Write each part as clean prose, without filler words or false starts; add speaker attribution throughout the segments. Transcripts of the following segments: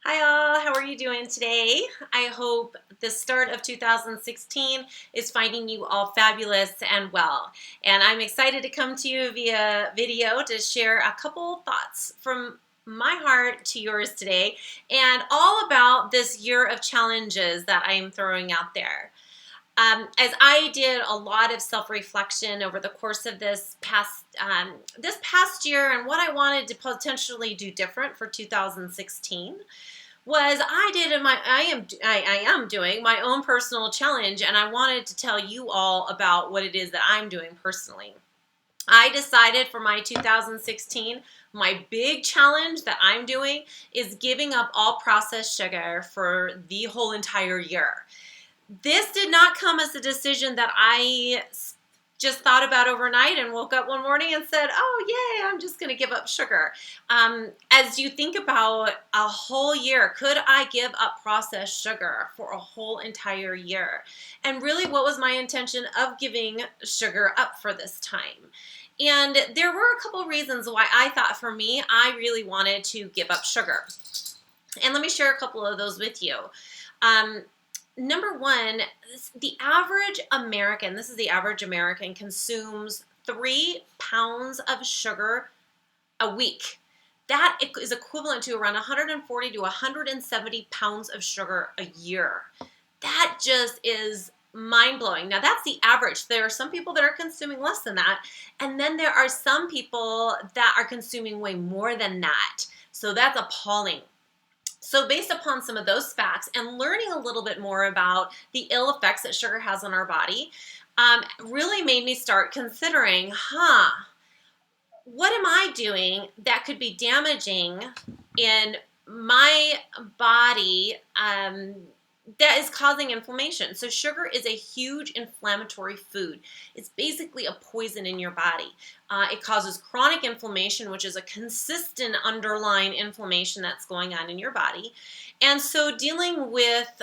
Speaker 1: Hi all, how are you doing today? I hope the start of 2016 is finding you all fabulous and well. And I'm excited to come to you via video to share a couple thoughts from my heart to yours today and all about this year of challenges that I am throwing out there. As I did a lot of self-reflection over the course of this past year and what I wanted to potentially do different for 2016 was I am doing my own personal challenge, and I wanted to tell you all about what it is that I'm doing personally. I decided for my 2016, my big challenge that I'm doing is giving up all processed sugar for the whole entire year. This did not come as a decision that I just thought about overnight and woke up one morning and said, oh, yay, I'm just going to give up sugar. As you think about a whole year, could I give up processed sugar for a whole entire year? And really, what was my intention of giving sugar up for this time? And there were a couple reasons why I thought for me, I really wanted to give up sugar. And let me share a couple of those with you. Um, Number one, the average American, this is the average American, consumes 3 pounds of sugar a week. That is equivalent to around 140 to 170 pounds of sugar a year. That just is mind blowing. Now, that's the average. There are some people that are consuming less than that, and then there are some people that are consuming way more than that. So that's appalling. So based upon some of those facts and learning a little bit more about the ill effects that sugar has on our body, really made me start considering, what am I doing that could be damaging in my body that is causing inflammation? So sugar is a huge inflammatory food. It's basically a poison in your body. It causes chronic inflammation, which is a consistent underlying inflammation that's going on in your body. And so dealing with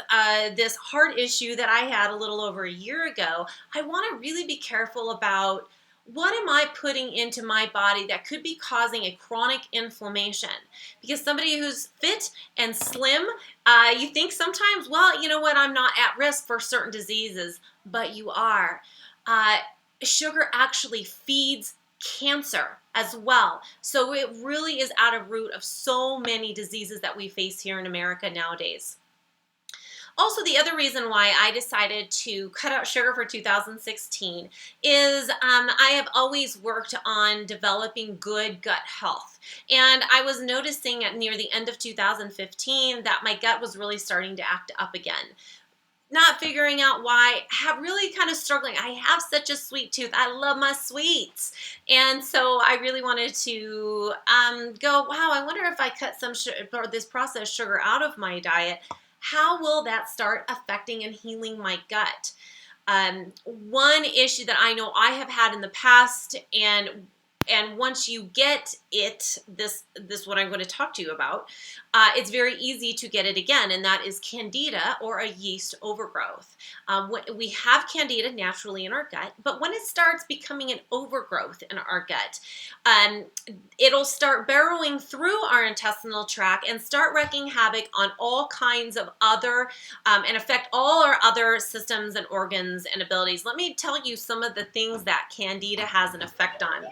Speaker 1: this heart issue that I had a little over a year ago, I want to really be careful about what am I putting into my body that could be causing a chronic inflammation? Because somebody who's fit and slim, you think sometimes, well, you know what, I'm not at risk for certain diseases, but you are. Uh, Sugar actually feeds cancer as well. So it really is at a root of so many diseases that we face here in America nowadays. Also, the other reason why I decided to cut out sugar for 2016 is I have always worked on developing good gut health. And I was noticing at near the end of 2015 that my gut was really starting to act up again. Not figuring out why, have really kind of struggling. I have such a sweet tooth. I love my sweets. And so I really wanted to go, wow, I wonder if I cut some sugar or this processed sugar out of my diet, how will that start affecting and healing my gut? One issue that I know I have had in the past, and once you get it, this what I'm going to talk to you about, it's very easy to get it again, and that is candida, or a yeast overgrowth. We have candida naturally in our gut, but when it starts becoming an overgrowth in our gut, um, it'll start burrowing through our intestinal tract and start wreaking havoc on all kinds of other, and affect all our other systems and organs and abilities. Let me tell you some of the things that candida has an effect on.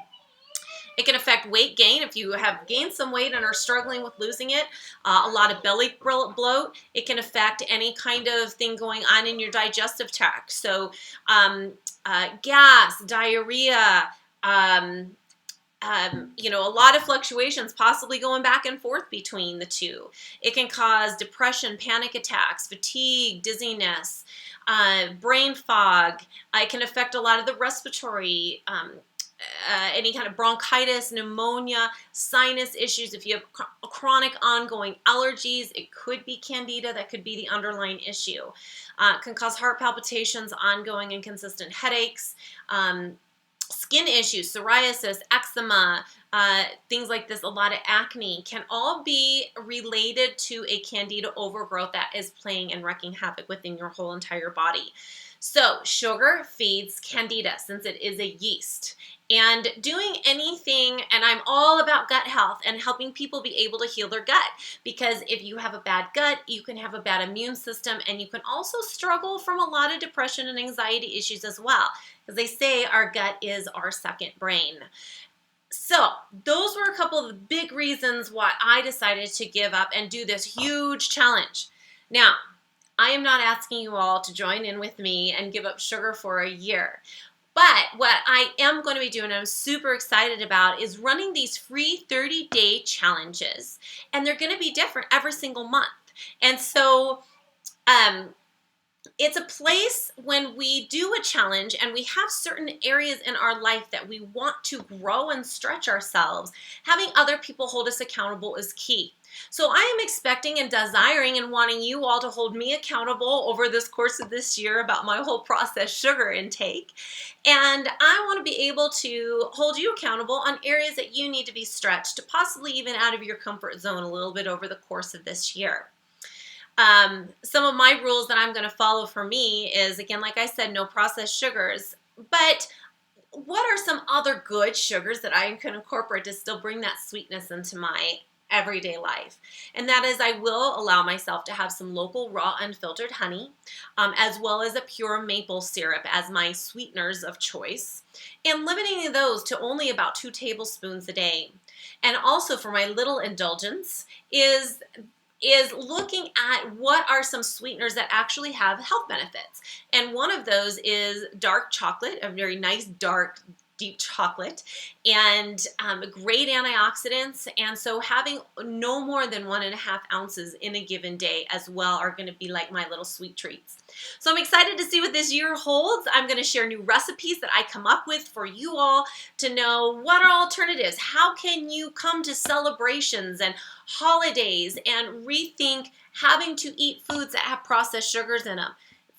Speaker 1: It can affect weight gain if you have gained some weight and are struggling with losing it. A lot of belly bloat. It can affect any kind of thing going on in your digestive tract. So gas, diarrhea, a lot of fluctuations, possibly going back and forth between the two. It can cause depression, panic attacks, fatigue, dizziness, brain fog. It can affect a lot of the respiratory, any kind of bronchitis, pneumonia, sinus issues. If you have chronic ongoing allergies, it could be candida. That could be the underlying issue. It can cause heart palpitations, ongoing and consistent headaches, skin issues, psoriasis, eczema, things like this, a lot of acne, can all be related to a candida overgrowth that is playing and wreaking havoc within your whole entire body. So sugar feeds candida since it is a yeast. And doing anything, and I'm all about gut health and helping people be able to heal their gut, because if you have a bad gut, you can have a bad immune system, and you can also struggle from a lot of depression and anxiety issues as well, because they say our gut is our second brain. So those were a couple of the big reasons why I decided to give up and do this huge challenge. Now, I am not asking you all to join in with me and give up sugar for a year. But what I am going to be doing, and I'm super excited about, is running these free 30-day challenges. And they're going to be different every single month. And so it's a place when we do a challenge and we have certain areas in our life that we want to grow and stretch ourselves. Having other people hold us accountable is key. So I am expecting and desiring and wanting you all to hold me accountable over this course of this year about my whole processed sugar intake. And I want to be able to hold you accountable on areas that you need to be stretched, possibly even out of your comfort zone a little bit over the course of this year. Some of my rules that I'm going to follow for me is, again, like I said, no processed sugars. But what are some other good sugars that I can incorporate to still bring that sweetness into my everyday life? And that is, I will allow myself to have some local raw unfiltered honey, as well as a pure maple syrup as my sweeteners of choice, and limiting those to only about 2 tablespoons a day. And also for my little indulgence is looking at what are some sweeteners that actually have health benefits. And one of those is dark chocolate, a very nice dark deep chocolate, and great antioxidants. And so having no more than 1.5 ounces in a given day as well are going to be like my little sweet treats. So I'm excited to see what this year holds. I'm going to share new recipes that I come up with for you all to know what are alternatives. How can you come to celebrations and holidays and rethink having to eat foods that have processed sugars in them?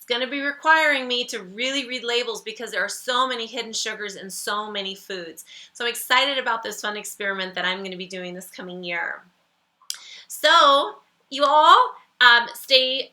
Speaker 1: Going to be requiring me to really read labels because there are so many hidden sugars in so many foods. So I'm excited about this fun experiment that I'm going to be doing this coming year. So you all stay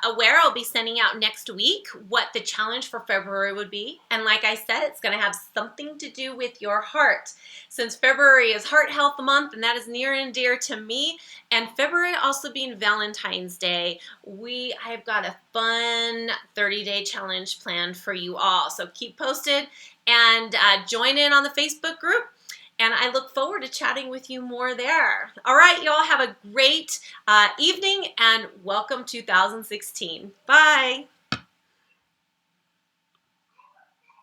Speaker 1: aware. I'll be sending out next week what the challenge for February would be. And like I said, it's going to have something to do with your heart. Since February is Heart Health Month, and that is near and dear to me, and February also being Valentine's Day, I have got a fun 30-day challenge planned for you all. So keep posted and join in on the Facebook group. And I look forward to chatting with you more there. All right, y'all have a great evening and welcome 2016. Bye.